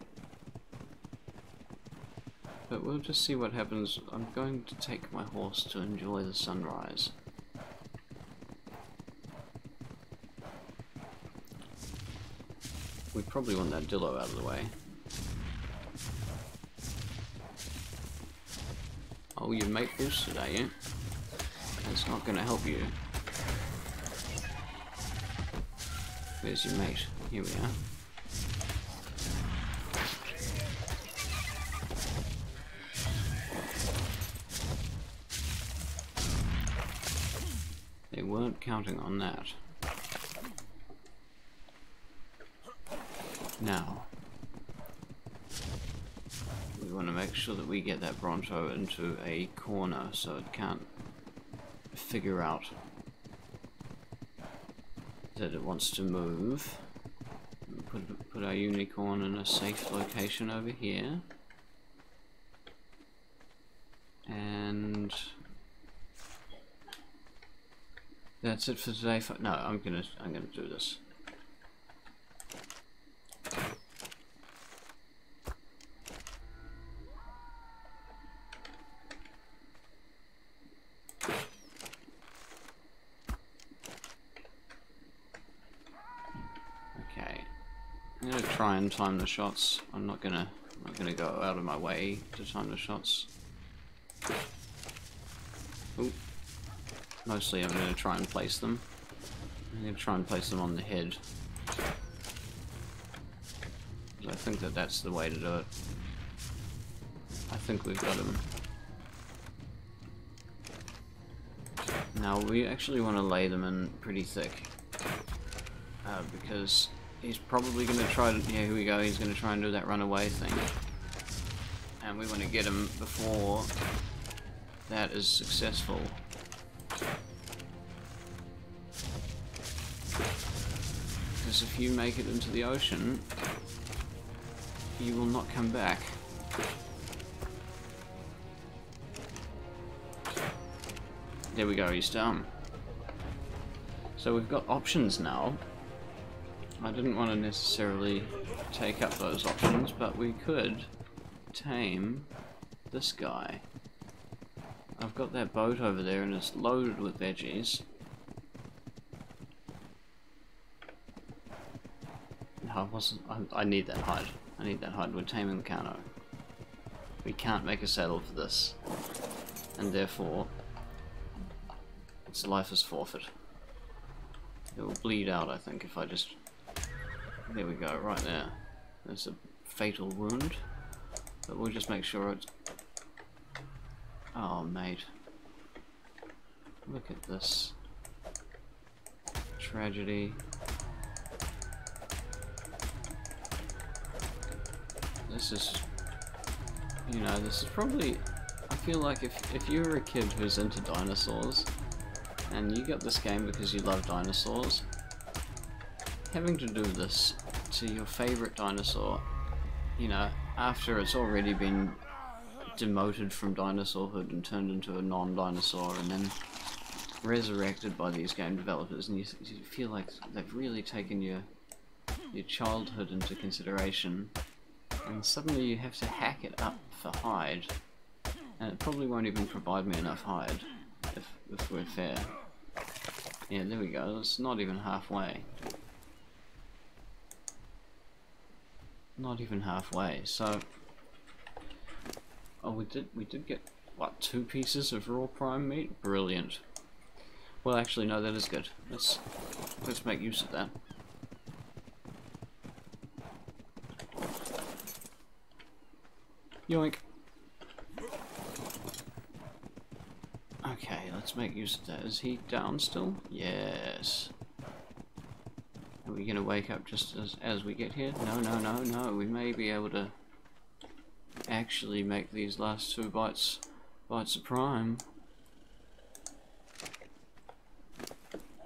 But we'll just see what happens. I'm going to take my horse to enjoy the sunrise. We probably want that Dillo out of the way. Oh, your mate boosted, are you? That's not going to help you. Where's your mate? Here we are. weren't counting on that. Now, we want to make sure that we get that Bronto into a corner so it can't figure out that it wants to move. Put our unicorn in a safe location over here. And that's it for today. No, I'm gonna do this. Okay, I'm gonna try and time the shots. I'm not gonna go out of my way to time the shots. Ooh. Mostly I'm going to try and place them. I'm going to try and place them on the head. I think that that's the way to do it. I think we've got him. Now we actually want to lay them in pretty thick. Because he's probably going to try to... Yeah, here we go. He's going to try and do that runaway thing. And we want to get him before that is successful. Because if you make it into the ocean, you will not come back. There we go, he's down. So we've got options now. I didn't want to necessarily take up those options, but we could tame this guy. I've got that boat over there and it's loaded with veggies. No, I need that hide. I need that hide. We're taming the Kano. We can't make a saddle for this. And therefore, its life is forfeit. It will bleed out, I think, if I just... There we go, right there. There's a fatal wound. But we'll just make sure it's... Oh, mate. Look at this. Tragedy. This is... You know, this is probably... I feel like if you're a kid who's into dinosaurs, and you got this game because you love dinosaurs, having to do this to your favorite dinosaur, you know, after it's already been demoted from dinosaurhood and turned into a non-dinosaur and then resurrected by these game developers, and you feel like they've really taken your childhood into consideration, and suddenly you have to hack it up for hide, and it probably won't even provide me enough hide, if we're fair. Yeah, there we go, it's not even halfway. Not even halfway, so... Oh, we did get, what, 2 pieces of raw prime meat? Brilliant. Well, actually, no, that is good. Let's make use of that. Yoink. Okay, let's make use of that. Is he down still? Yes. Are we gonna wake up just as we get here? No, no, no, no. We may be able to actually make these last 2 bites of prime.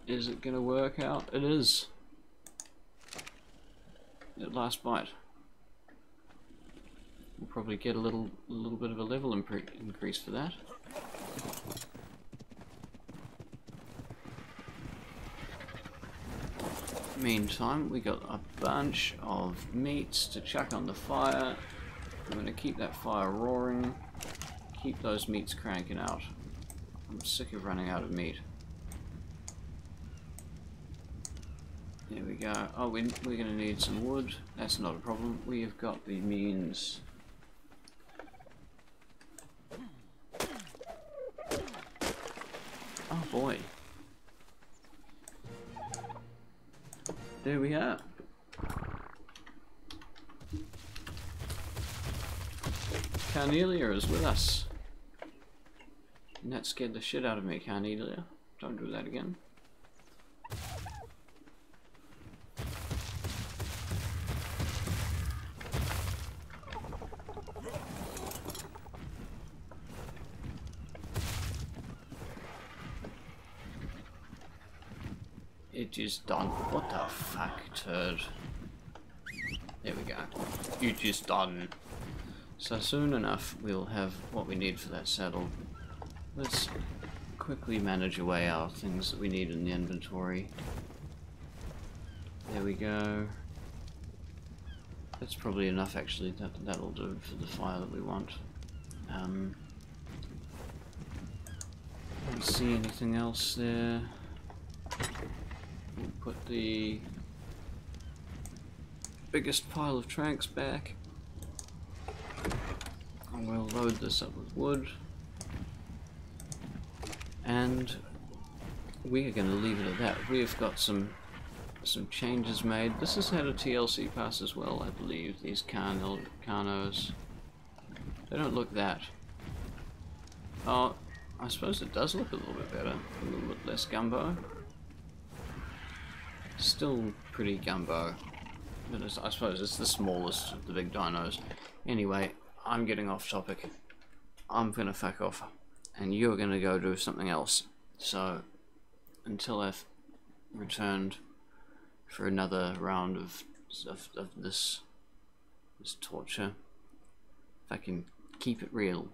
Is it gonna work out? It is. That last bite. We'll probably get a little bit of a level increase for that. Meantime, we got a bunch of meats to chuck on the fire. I'm going to keep that fire roaring, keep those meats cranking out. I'm sick of running out of meat. There we go. Oh, we're going to need some wood. That's not a problem. We have got the means. Oh boy. There we are. Carnelia is with us. And that scared the shit out of me, Carnelia. Don't do that again. It is done. What the fuck, turd? There we go. It is done. So soon enough we'll have what we need for that saddle. Let's quickly manage away our things that we need in the inventory. There we go. That's probably enough actually, that'll do for the fire that we want. Don't see anything else there. We'll put the biggest pile of tranks back. And we'll load this up with wood. And we are going to leave it at that. We have got some changes made. This has had a TLC pass as well, I believe. These Carnos. They don't look that. Oh, I suppose it does look a little bit better. A little bit less gumbo. Still pretty gumbo. But I suppose it's the smallest of the big dinos. Anyway, I'm getting off topic. I'm gonna fuck off. And you're gonna go do something else. So, until I've returned for another round of this torture, if I can keep it real.